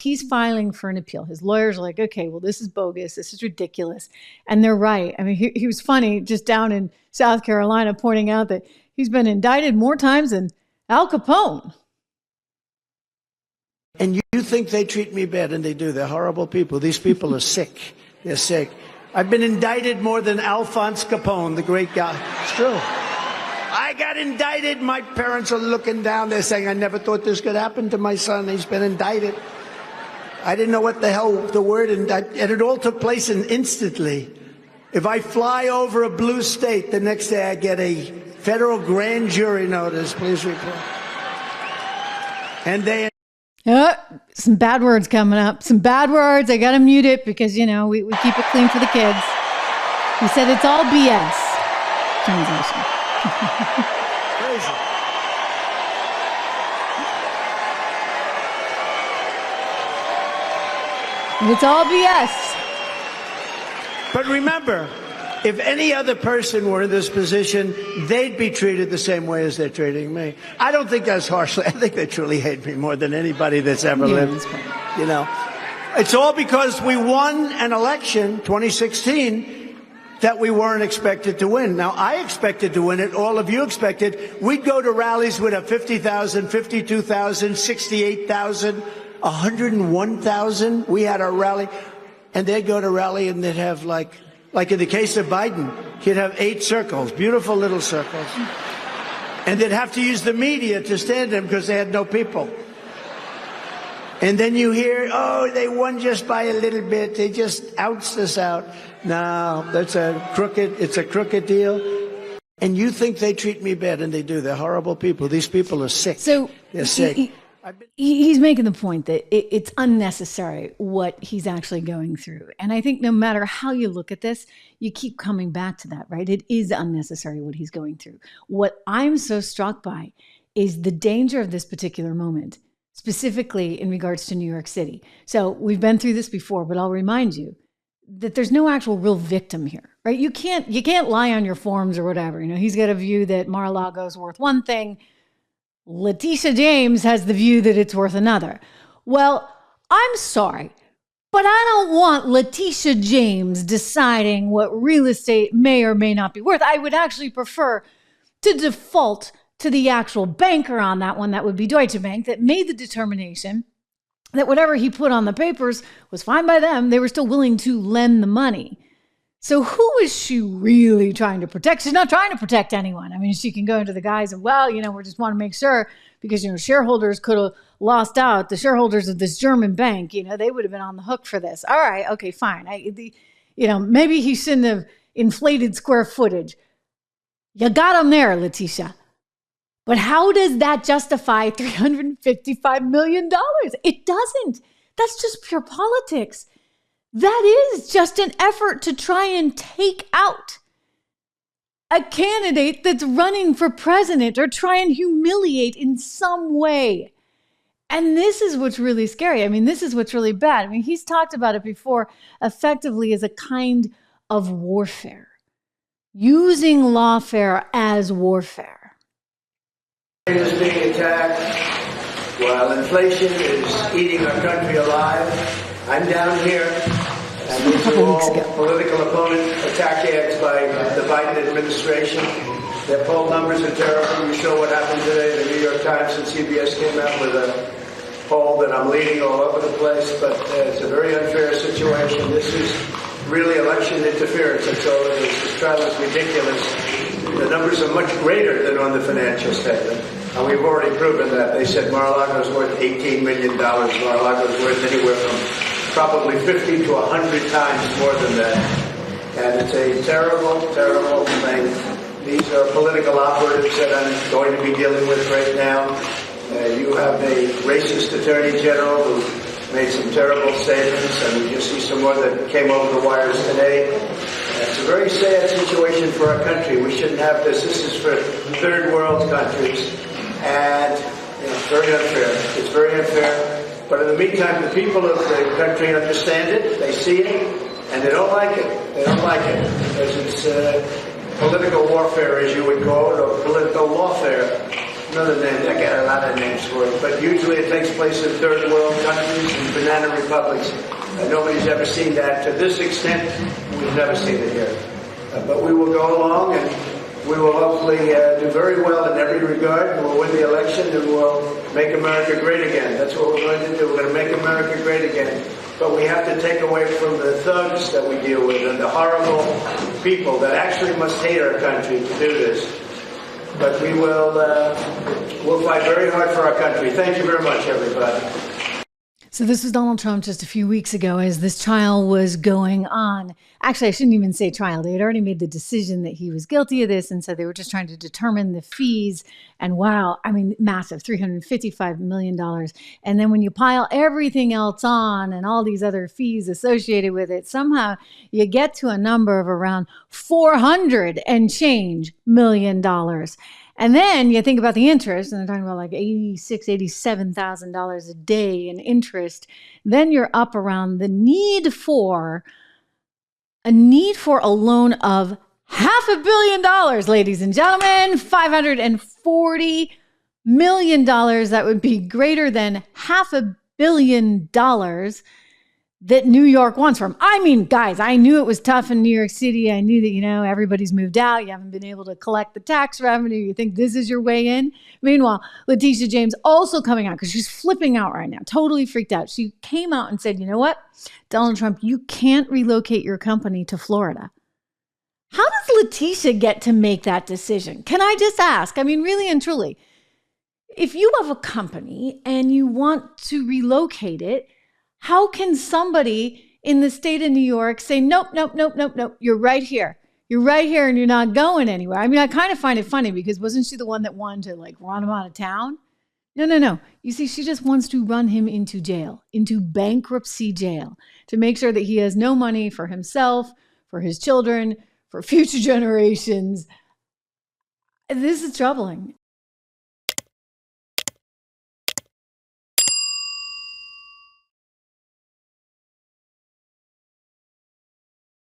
He's filing for an appeal. His lawyers are like, okay, well, this is bogus. This is ridiculous. And they're right. I mean, he was funny just down in South Carolina pointing out that he's been indicted more times than Al Capone. And you think they treat me bad, and they do. They're horrible people. These people are sick. They're sick. I've been indicted more than Alphonse Capone, the great guy. It's true. I got indicted. My parents are looking down. They're saying, I never thought this could happen to my son. He's been indicted. I didn't know what the hell the word indicted, and it all took place instantly. If I fly over a blue state, the next day I get a federal grand jury notice. Please report. And they... some bad words coming up. Some bad words. I got to mute it because, you know, we keep it clean for the kids. He said it's all BS. Translation. Crazy. It's all BS. But remember, if any other person were in this position, they'd be treated the same way as they're treating me. I don't think that's harshly. I think they truly hate me more than anybody that's ever lived. You know, it's all because we won an election, 2016, that we weren't expected to win. Now, I expected to win it. All of you expected. We'd go to rallies with a 50,000, 52,000, 68,000, 101,000. We had our rally. And they'd go to rally and they'd have like in the case of Biden, he'd have 8 circles, beautiful little circles. And they'd have to use the media to stand them because they had no people. And then you hear, oh, they won just by a little bit. They just ounced us out. No, it's a crooked deal. And you think they treat me bad, and they do. They're horrible people. These people are sick. So they're sick. He's making the point that it's unnecessary what he's actually going through. And I think no matter how you look at this, you keep coming back to that, right? It is unnecessary what he's going through. What I'm so struck by is the danger of this particular moment, specifically in regards to New York City. So we've been through this before, but I'll remind you that there's no actual real victim here, right? You can't lie on your forms or whatever. You know, he's got a view that Mar-a-Lago is worth one thing. Letitia James has the view that it's worth another. Well, I'm sorry, but I don't want Letitia James deciding what real estate may or may not be worth. I would actually prefer to default to the actual banker on that one. That would be Deutsche Bank, that made the determination that whatever he put on the papers was fine by them. They were still willing to lend the money. So who is she really trying to protect? She's not trying to protect anyone. I mean, she can go into the guise of, well, you know, we just want to make sure because, you know, shareholders could have lost out. The shareholders of this German bank, you know, they would have been on the hook for this. All right. Okay, fine. Maybe he shouldn't have inflated square footage. You got him there, Letitia. But how does that justify $355 million? It doesn't. That's just pure politics. That is just an effort to try and take out a candidate that's running for president or try and humiliate in some way. And this is what's really scary. I mean, this is what's really bad. I mean, he's talked about it before effectively as a kind of warfare, using lawfare as warfare. Is being attacked while inflation is eating our country alive. I'm down here, and these are all political opponent attack ads by the Biden administration. Their poll numbers are terrible. You show what happened today. The New York Times and CBS came out with a poll that I'm leading all over the place, but it's a very unfair situation. This is really election interference. That's all it is. This trial is ridiculous. The numbers are much greater than on the financial statement. And we've already proven that. They said Mar-a-Lago is worth $18 million. Mar-a-Lago is worth anywhere from probably 50 to 100 times more than that. And it's a terrible, terrible thing. These are political operatives that I'm going to be dealing with right now. You have a racist attorney general who made some terrible statements, and we just see some more that came over the wires today. It's a very sad situation for our country. We shouldn't have this. This is for third world countries. And it's very unfair. It's very unfair. But in the meantime, the people of the country understand it. They see it. And they don't like it. They don't like it. Because it's political warfare, as you would call it, or political lawfare. another name. I got a lot of names for it, but usually it takes place in third world countries and banana republics. Nobody's ever seen that to this extent. We've never seen it here. But we will go along and we will hopefully do very well in every regard. And we'll win the election and we'll make America great again. That's what we're going to do. We're going to make America great again. But we have to take away from the thugs that we deal with and the horrible people that actually must hate our country to do this. But we will we'll fight very hard for our country. Thank you very much, everybody. So this was Donald Trump just a few weeks ago as this trial was going on. Actually, I shouldn't even say trial. They had already made the decision that he was guilty of this. And so they were just trying to determine the fees. And wow, I mean, massive, $355 million. And then when you pile everything else on and all these other fees associated with it, somehow you get to a number of around $400 and change million. And then you think about the interest, and they're talking about like $86,000, $87,000 a day in interest. Then you're up around the need for a loan of $500 million, ladies and gentlemen, $540 million. That would be greater than $500 million that New York wants from. I mean, guys, I knew it was tough in New York City. I knew that, everybody's moved out. You haven't been able to collect the tax revenue. You think this is your way in? Meanwhile, Letitia James also coming out because she's flipping out right now, totally freaked out. She came out and said, you know what, Donald Trump, you can't relocate your company to Florida. How does Letitia get to make that decision? Can I just ask? I mean, really and truly, if you have a company and you want to relocate it, how can somebody in the state of New York say, nope, you're right here. You're right here and you're not going anywhere? I mean, I kind of find it funny because wasn't she the one that wanted to run him out of town? No. You see, she just wants to run him into jail, into bankruptcy jail, to make sure that he has no money for himself, for his children, for future generations. This is troubling.